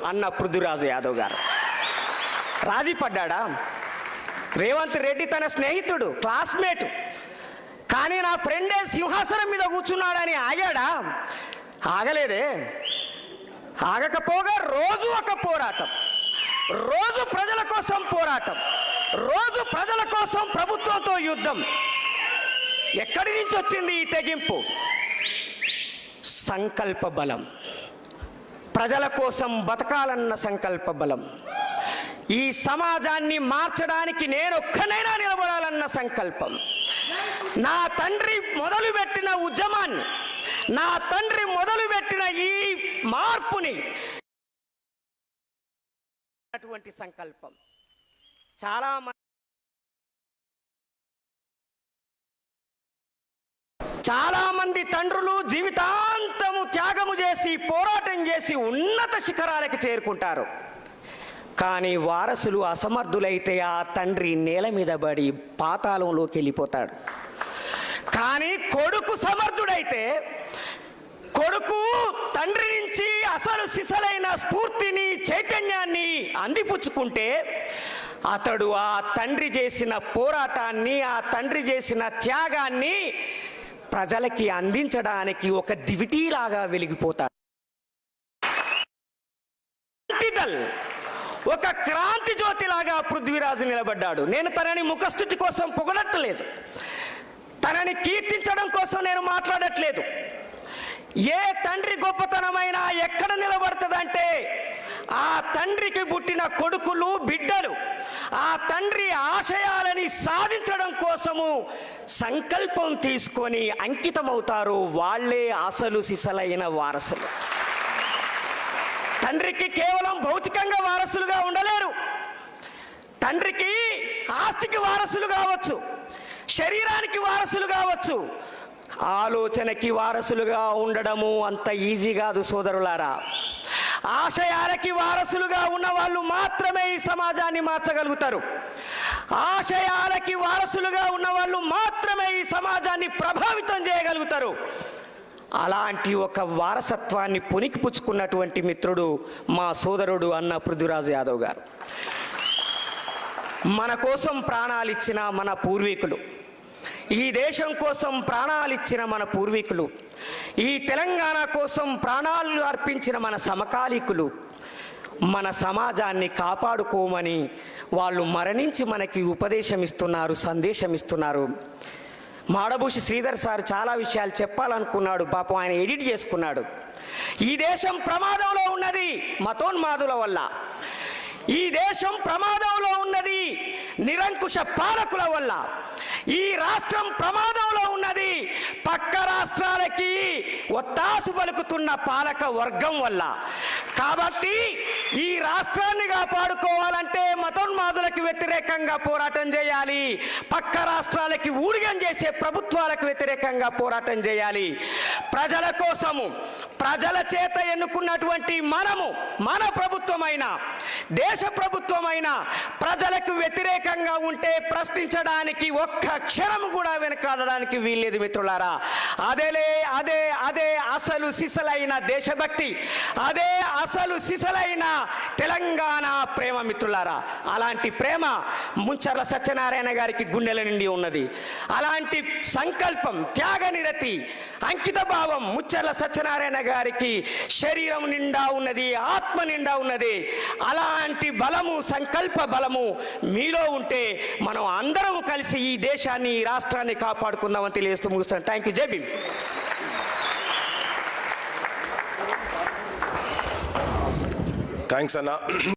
అన్న పృథ్వీరాజ్ యాదవ్ గారు రాజీ పడ్డా? రేవంత్ రెడ్డి తన స్నేహితుడు, క్లాస్మేట్, కానీ నా ఫ్రెండే సింహాసనం మీద కూర్చున్నాడని ఆగాడా? ఆగలేదే. ఆగకపోగా రోజు ఒక పోరాటం, రోజు ప్రజల కోసం పోరాటం, రోజు ప్రజల కోసం ప్రభుత్వంతో యుద్ధం. ఎక్కడి నుంచి వచ్చింది ఈ తెగింపు? సంకల్ప బలం, ప్రజల కోసం బతకాలన్న సంకల్ప బలం, ఈ సమాజాన్ని మార్చడానికి నేనొక్కనైనా నిలబడాలన్న సంకల్పం, నా తండ్రి మొదలుపెట్టిన ఉద్యమాన్ని, నా తండ్రి మొదలుపెట్టిన ఈ మార్పుని అటువంటి సంకల్పం చాలా మంది తండ్రులు జీవితాంతము త్యాగము చేసి పోరాటం చేసి ఉన్నత శిఖరాలకు చేరుకుంటారు. కానీ వారసులు అసమర్థులైతే ఆ తండ్రి నేల మీద పడి పాతాళంలోకి వెళ్ళిపోతాడు. కానీ కొడుకు సమర్థుడైతే, కొడుకు తండ్రి నుంచి అసలు సిసలైన స్ఫూర్తిని, చైతన్యాన్ని అందిపుచ్చుకుంటే అతడు ఆ తండ్రి చేసిన పోరాటాన్ని, ఆ తండ్రి చేసిన త్యాగాన్ని ప్రజలకి అందించడానికి ఒక దివిటీలాగా వెలిగిపోతాడు. ఒక క్రాంతి జ్యోతిలాగా పృథ్వీరాజు నిలబడ్డాడు. నేను తనని ముఖస్థుతి కోసం పొగడట్లేదు, తనని కీర్తించడం కోసం నేను మాట్లాడట్లేదు. ఏ తండ్రి గొప్పతనమైనా ఎక్కడ నిలబడుతుందంటే ఆ తండ్రికి పుట్టిన కొడుకులు, బిడ్డలు ఆ తండ్రి ఆశయాలని సాధించడం కోసము సంకల్పం తీసుకొని అంకితమవుతారు. వాళ్ళే అసలు సిసలైన వారసులు. తండ్రికి కేవలం భౌతికంగా వారసులుగా ఉండలేరు. తండ్రికి ఆస్తికి వారసులు కావచ్చు, శరీరానికి వారసులు కావచ్చు, ఆలోచనకి వారసులుగా ఉండడము అంత ఈజీ కాదు సోదరులారా. ఆశయాలకి వారసులుగా ఉన్న వాళ్ళు మాత్రమే ఈ సమాజాన్ని మార్చగలుగుతారు. ఆశయాలకి వారసులుగా ఉన్న వాళ్ళు మాత్రమే ఈ సమాజాన్ని ప్రభావితం చేయగలుగుతారు. అలాంటి ఒక వారసత్వాన్ని పుణికిపుచ్చుకున్నటువంటి మిత్రుడు మా సోదరుడు అన్న పృథ్వీరాజ్ యాదవ్ గారు. మన కోసం ప్రాణాలిచ్చిన మన పూర్వీకులు, ఈ దేశం కోసం ప్రాణాలిచ్చిన మన పూర్వీకులు, ఈ తెలంగాణ కోసం ప్రాణాలు అర్పించిన మన సమకాలీకులు మన సమాజాన్ని కాపాడుకోమని వాళ్ళు మరణించి మనకి ఉపదేశం ఇస్తున్నారు, సందేశం ఇస్తున్నారు. మాడభూషి శ్రీధర్ సార్ చాలా విషయాలు చెప్పాలనుకున్నాడు, పాపం ఆయన ఎడిట్ చేసుకున్నాడు. ఈ దేశం ప్రమాదంలో ఉన్నది మతోన్మాదుల వల్ల, ఈ దేశం ప్రమాదంలో ఉన్నది నిరంకుశ పాలకుల వల్ల, ఈ రాష్ట్రం ప్రమాదంలో ఉన్నది పక్క రాష్ట్రాలకి ఒత్తాసు పలుకుతున్న పాలక వర్గం వల్ల. కాబట్టి ఈ రాష్ట్రాన్ని కాపాడుకోవాలంటే మతోన్మాదులకు వ్యతిరేకంగా పోరాటం చేయాలి, పక్క రాష్ట్రాలకి ఊడిగం చేసే ప్రభుత్వాలకు వ్యతిరేకంగా పోరాటం చేయాలి. ప్రజల కోసము, ప్రజల చేత ఎన్నుకున్నటువంటి మనము, మన ప్రభుత్వమైన, దేశ ప్రభుత్వమైన ప్రజలకు వ్యతిరేకంగా ఉంటే ప్రశ్నించడానికి ఒక్క క్షణము కూడా వెనకాడడానికి వీల్లేదు మిత్రులారా. అదే అసలు సిసలైన దేశభక్తి, అదే అసలు సిసలైన తెలంగాణ ప్రేమ మిత్రులారా. అలాంటి ప్రేమ ముంచర్ల సత్యనారాయణ గారికి గుండెల నిండి ఉన్నది. అలాంటి సంకల్పం, త్యాగనిరతి, అంకిత భావం ముచ్చర్ల సత్యనారాయణ గారికి శరీరం నిండా ఉన్నది, ఆత్మ నిండా ఉన్నది. అలాంటి బలము, సంకల్ప బలము మీలో ఉంటే మనం అందరం కలిసి ఈ దేశాన్ని, ఈ రాష్ట్రాన్ని కాపాడుకుందామని తెలియజేస్తూ ముగిస్తాను. Thank you. జై భీమ్. థ్యాంక్స్ అన్న.